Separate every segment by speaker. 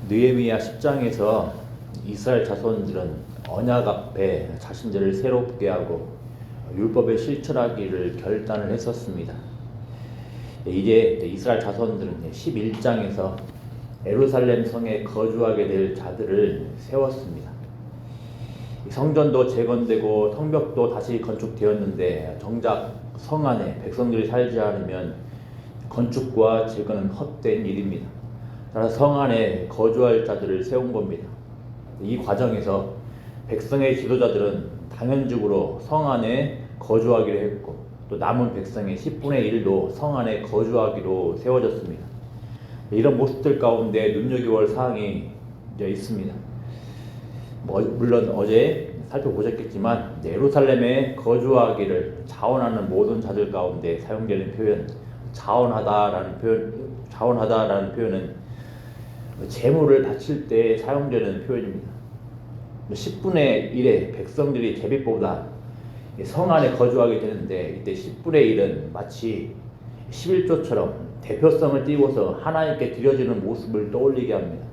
Speaker 1: 느헤미야 10장에서 이스라엘 자손들은 언약 앞에 자신들을 새롭게 하고 율법에 실천하기를 결단을 했었습니다. 이제 이스라엘 자손들은 11장에서 예루살렘 성에 거주하게 될 자들을 세웠습니다. 성전도 재건되고 성벽도 다시 건축되었는데 정작 성 안에 백성들이 살지 않으면 건축과 재건은 헛된 일입니다. 따라서 성 안에 거주할 자들을 세운 겁니다. 이 과정에서 백성의 지도자들은 당연적으로 성 안에 거주하기로 했고 또 남은 백성의 10분의 1도 성 안에 거주하기로 세워졌습니다. 이런 모습들 가운데 눈여겨볼 사항이 이제 있습니다. 물론 어제 살펴보셨겠지만 예루살렘에 거주하기를 자원하는 모든 자들 가운데 사용되는 표현, 자원하다라는 표현은 재물을 바칠 때 사용되는 표현입니다. 10분의 1의 백성들이 제비보다 성 안에 거주하게 되는데 이때 10분의 1은 마치 11조처럼 대표성을 띄워서 하나님께 드려지는 모습을 떠올리게 합니다.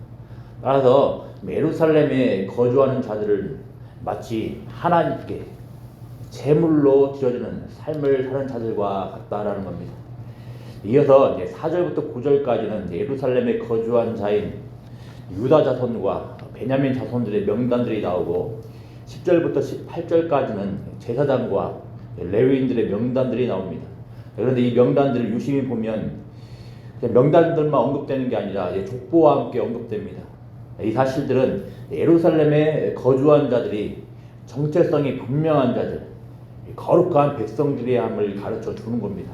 Speaker 1: 따라서 예루살렘에 거주하는 자들을 마치 하나님께 제물로 드려지는 삶을 사는 자들과 같다라는 겁니다. 이어서 4절부터 9절까지는 예루살렘에 거주한 자인 유다 자손과 베냐민 자손들의 명단들이 나오고 10절부터 18절까지는 제사장과 레위인들의 명단들이 나옵니다. 그런데 이 명단들을 유심히 보면 명단들만 언급되는 게 아니라 족보와 함께 언급됩니다. 이 사실들은 예루살렘에 거주한 자들이 정체성이 분명한 자들, 거룩한 백성들이함을 가르쳐 주는 겁니다.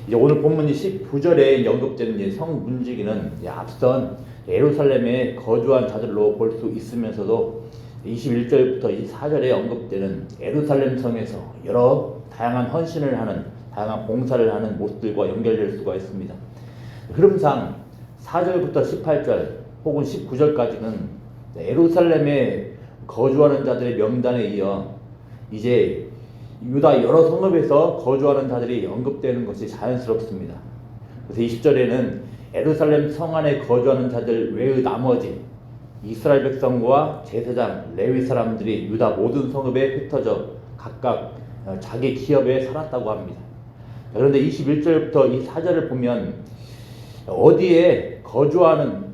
Speaker 1: 이제 오늘 본문이 19절에 언급되는 성 문지기는 앞선 예루살렘에 거주한 자들로 볼 수 있으면서도 21절부터 24절에 언급되는 예루살렘 성에서 여러 다양한 헌신을 하는, 다양한 봉사를 하는 모습들과 연결될 수가 있습니다. 흐름상 4절부터 18절 혹은 19절까지는 예루살렘에 거주하는 자들의 명단에 이어 이제 유다 여러 성읍에서 거주하는 자들이 언급되는 것이 자연스럽습니다. 그래서 20절에는 예루살렘 성 안에 거주하는 자들 외의 나머지 이스라엘 백성과 제사장, 레위 사람들이 유다 모든 성읍에 흩어져 각각 자기 기업에 살았다고 합니다. 그런데 21절부터 24절을 보면 어디에 거주하는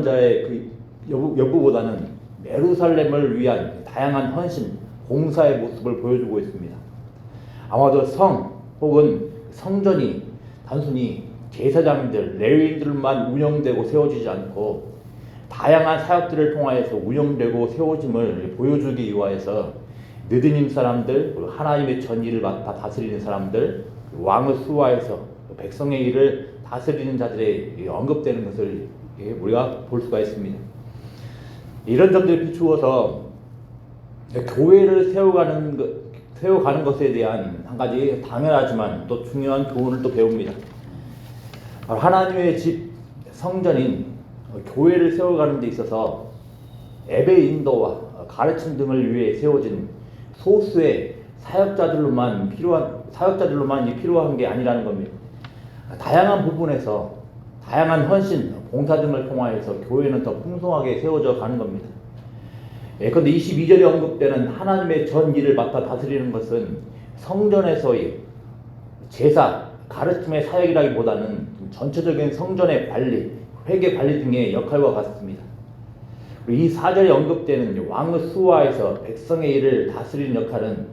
Speaker 1: 자의 그 여부보다는 예루살렘을 위한 다양한 헌신, 봉사의 모습을 보여주고 있습니다. 아마도 성 혹은 성전이 단순히 제사장들, 레위인들만 운영되고 세워지지 않고 다양한 사역들을 통하여서 운영되고 세워짐을 보여주기 위하여서 느드님 사람들, 하나님의 전일을 맡아 다스리는 사람들, 왕의 수하에서 백성의 일을 다스리는 자들의 언급되는 것을 우리가 볼 수가 있습니다. 이런 점들을 비추어서 교회를 세워가는 것에 대한 한 가지 당연하지만 또 중요한 교훈을 또 배웁니다. 하나님의 집 성전인 교회를 세워가는 데 있어서 예배 인도와 가르침 등을 위해 세워진 소수의 사역자들로만 필요한 게 아니라는 겁니다. 다양한 부분에서 다양한 헌신, 봉사 등을 통하여서 교회는 더 풍성하게 세워져 가는 겁니다. 그런데 22절에 언급되는 하나님의 전 일을 맡아 다스리는 것은 성전에서의 제사, 가르침의 사역이라기보다는 전체적인 성전의 관리, 회계 관리 등의 역할과 같습니다. 이 4절에 언급되는 왕의 수하에서 백성의 일을 다스리는 역할은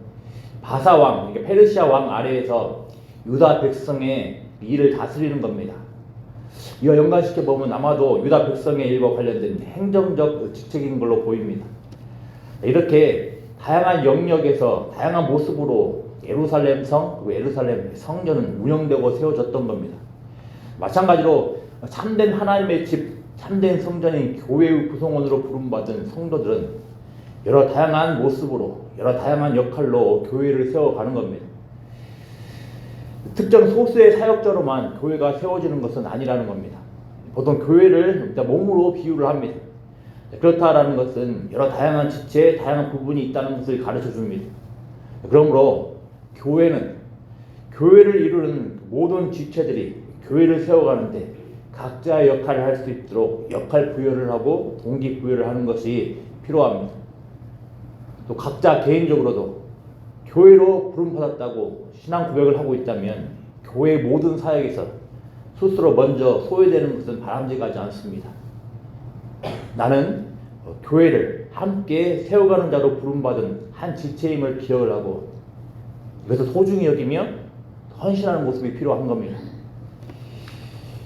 Speaker 1: 바사 왕, 페르시아 왕 아래에서 유다 백성의 일을 다스리는 겁니다. 이와 연관시켜 보면 아마도 유다 백성의 일과 관련된 행정적 직책인 걸로 보입니다. 이렇게 다양한 영역에서 다양한 모습으로 예루살렘 성, 예루살렘 성전은 운영되고 세워졌던 겁니다. 마찬가지로 참된 하나님의 집, 참된 성전인 교회의 구성원으로 부름받은 성도들은 여러 다양한 모습으로, 여러 다양한 역할로 교회를 세워가는 겁니다. 특정 소수의 사역자로만 교회가 세워지는 것은 아니라는 겁니다. 보통 교회를 몸으로 비유를 합니다. 그렇다라는 것은 여러 다양한 지체, 다양한 부분이 있다는 것을 가르쳐 줍니다. 그러므로 교회를 이루는 모든 지체들이 교회를 세워가는데 각자의 역할을 할 수 있도록 역할 부여를 하고 동기 부여를 하는 것이 필요합니다. 또 각자 개인적으로도 교회로 부름받았다고 신앙 고백을 하고 있다면 교회 모든 사역에서 스스로 먼저 소외되는 것은 바람직하지 않습니다. 나는 교회를 함께 세워가는 자로 부름받은 한 지체임을 기억을 하고 이것을 소중히 여기며 헌신하는 모습이 필요한 겁니다.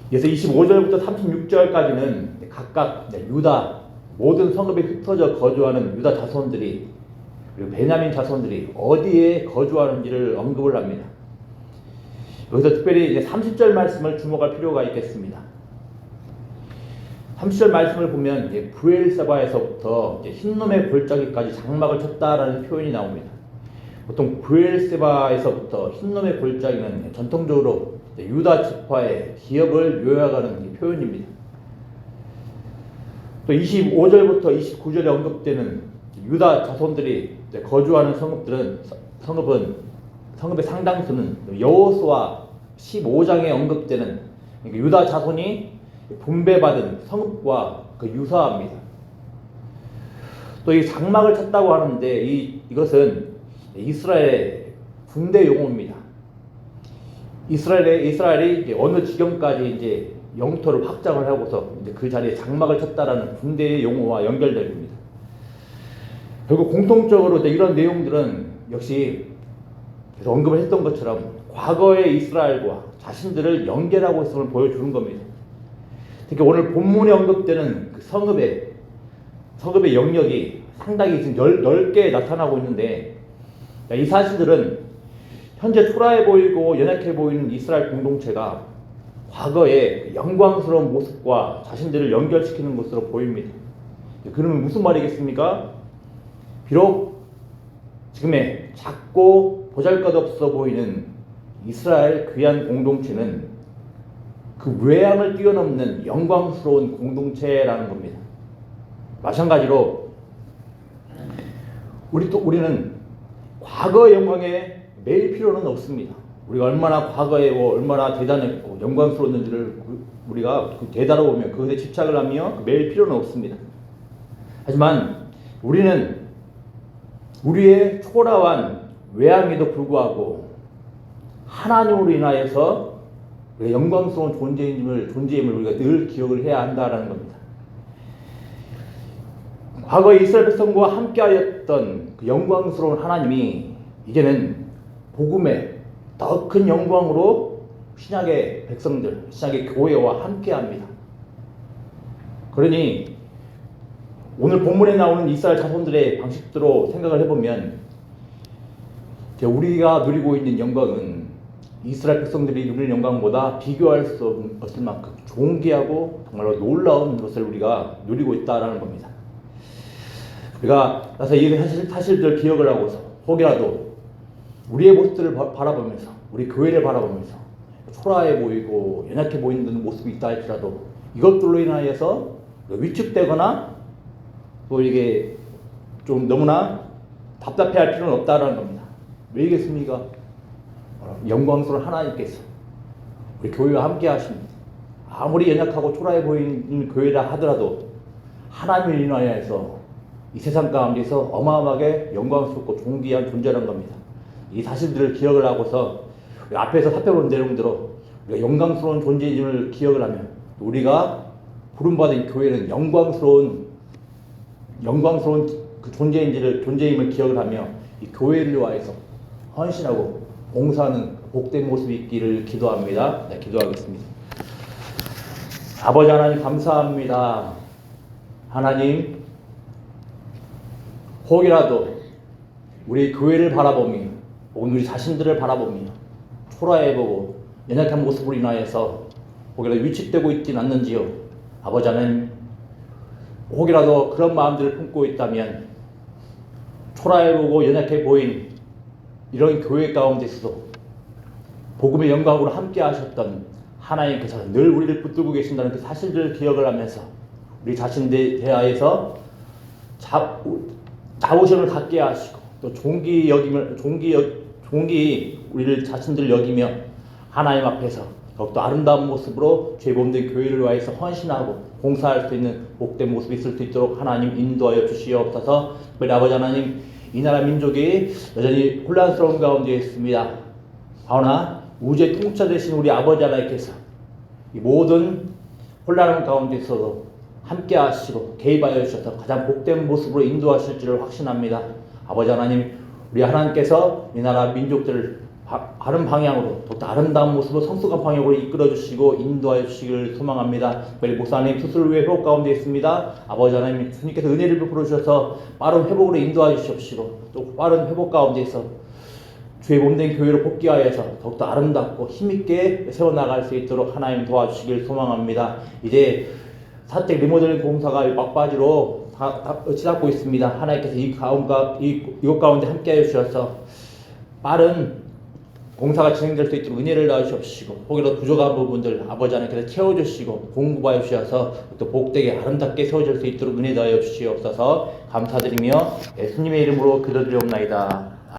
Speaker 1: 그래서 25절부터 36절까지는 각각 유다 모든 성읍에 흩어져 거주하는 유다 자손들이 그리고 베냐민 자손들이 어디에 거주하는지를 언급을 합니다. 여기서 특별히 이제 30절 말씀을 주목할 필요가 있겠습니다. 30절 말씀을 보면 이제 브엘세바에서부터 흰놈의 골짜기까지 장막을 쳤다라는 표현이 나옵니다. 보통 브엘세바에서부터 흰놈의 골짜기는 전통적으로 유다 지파의 기업을 요약하는 표현입니다. 또 25절부터 29절에 언급되는 유다 자손들이 거주하는 성읍의 상당수는 여호수아 15장에 언급되는 유다 자손이 분배받은 성읍과 유사합니다. 또 이 장막을 쳤다고 하는데 이것은 이스라엘의 군대 용어입니다. 이스라엘이 어느 지경까지 이제 영토를 확장을 하고서 이제 그 자리에 장막을 쳤다라는 군대의 용어와 연결됩니다. 결국 공통적으로 이런 내용들은 역시 언급을 했던 것처럼 과거의 이스라엘과 자신들을 연결하고 있음을 보여주는 겁니다. 특히 오늘 본문에 언급되는 그 성읍의 영역이 상당히 지금 넓게 나타나고 있는데 이 사실들은 현재 초라해 보이고 연약해 보이는 이스라엘 공동체가 과거의 영광스러운 모습과 자신들을 연결시키는 것으로 보입니다. 그러면 무슨 말이겠습니까? 비록 지금의 작고 보잘것없어 보이는 이스라엘 귀한 공동체는 그 외양을 뛰어넘는 영광스러운 공동체라는 겁니다. 마찬가지로 우리는 과거의 영광에 매일 필요는 없습니다. 우리가 얼마나 과거에 얼마나 대단했고 영광스러웠는지를 우리가 되돌아보면 그것에 집착을 하며 매일 필요는 없습니다. 하지만 우리는 우리의 초라한 외양에도 불구하고 하나님으로 인하여서 영광스러운 존재임을 우리가 늘 기억을 해야 한다는 겁니다. 과거 이스라엘 백성과 함께하였던 그 영광스러운 하나님이 이제는 복음의 더 큰 영광으로 신약의 백성들, 신약의 교회와 함께합니다. 그러니 오늘 본문에 나오는 이스라엘 자손들의 방식대로 생각을 해보면 우리가 누리고 있는 영광은 이스라엘 백성들이 누리는 영광보다 비교할 수 없을 만큼 존귀하고 정말로 놀라운 것을 우리가 누리고 있다는 겁니다. 우리가 그래서 이 사실들 기억을 하고서 혹이라도 우리의 모습들을 바라보면서 우리 교회를 바라보면서 초라해 보이고 연약해 보이는 모습이 있다 할지라도 이것들로 인하여서 위축되거나 또 이게 좀 너무나 답답해할 필요는 없다라는 겁니다. 왜이겠습니까? 영광스러운 하나님께서 우리 교회와 함께 하십니다. 아무리 연약하고 초라해 보이는 교회라 하더라도 하나님을 인하여서 이 세상 가운데서 어마어마하게 영광스럽고 존귀한 존재라는 겁니다. 이 사실들을 기억을 하고서 앞에서 살펴본 내용대로 우리가 영광스러운 존재임을 기억을 하면 우리가 부름받은 교회는 영광스러운 그 존재임을 기억을 하며 이 교회를 위하여서 헌신하고 봉사하는 복된 모습이 있기를 기도합니다. 네, 기도하겠습니다. 아버지 하나님 감사합니다. 하나님 혹이라도 우리 교회를 바라보며 혹은 우리 자신들을 바라보며 초라해보고 연약한 모습으로 인하여서 혹이라도 위축되고 있진 않는지요. 아버지 하나님 혹이라도 그런 마음들을 품고 있다면 초라해보고 연약해 보인 이런 교회 가운데서도 복음의 영광으로 함께 하셨던 하나님께서 늘 우리를 붙들고 계신다는 그 사실들을 기억을 하면서 우리 자신들에 대하여서 자부심을 갖게 하시고 또 존귀 우리를 자신들 여기며 하나님 앞에서 더욱더 아름다운 모습으로 죄 몸된 교회를 위해서 헌신하고 봉사할 수 있는 복된 모습이 있을 수 있도록 하나님 인도하여 주시옵소서. 특별히 아버지 하나님, 이 나라 민족이 여전히 혼란스러운 가운데 있습니다. 하오나 우주의 통치 되신 우리 아버지 하나님께서 이 모든 혼란한 가운데 있어도 함께 하시고 개입하여 주셔서 가장 복된 모습으로 인도하실 줄을 확신합니다. 아버지 하나님, 우리 하나님께서 이 나라 민족들을 바른 방향으로 더 아름다운 모습으로 성숙한 방향으로 이끌어 주시고 인도하여 주시길 소망합니다. 특별히 목사님 수술을 위해 회복 가운데 있습니다. 아버지 하나님, 주님께서 은혜를 베풀어 주셔서 빠른 회복으로 인도하여 주시옵시고 또 빠른 회복 가운데 있어 주의 몸된 교회로 복귀하여서 더욱더 아름답고 힘있게 세워나갈 수 있도록 하나님 도와주시길 소망합니다. 이제 사택 리모델링 공사가 막바지로 치닫고 있습니다. 하나님께서 이곳 가운데 함께하여 주셔서 빠른 공사가 진행될 수 있도록 은혜를 넣으시옵시고 혹여라도 부족한 부분들 아버지 하나님께서 채워주시고 공급하여 주셔서 또 복되게 아름답게 세워질 수 있도록 은혜 넣어 주시옵소서. 감사드리며 예수님의 이름으로 기도드리옵나이다.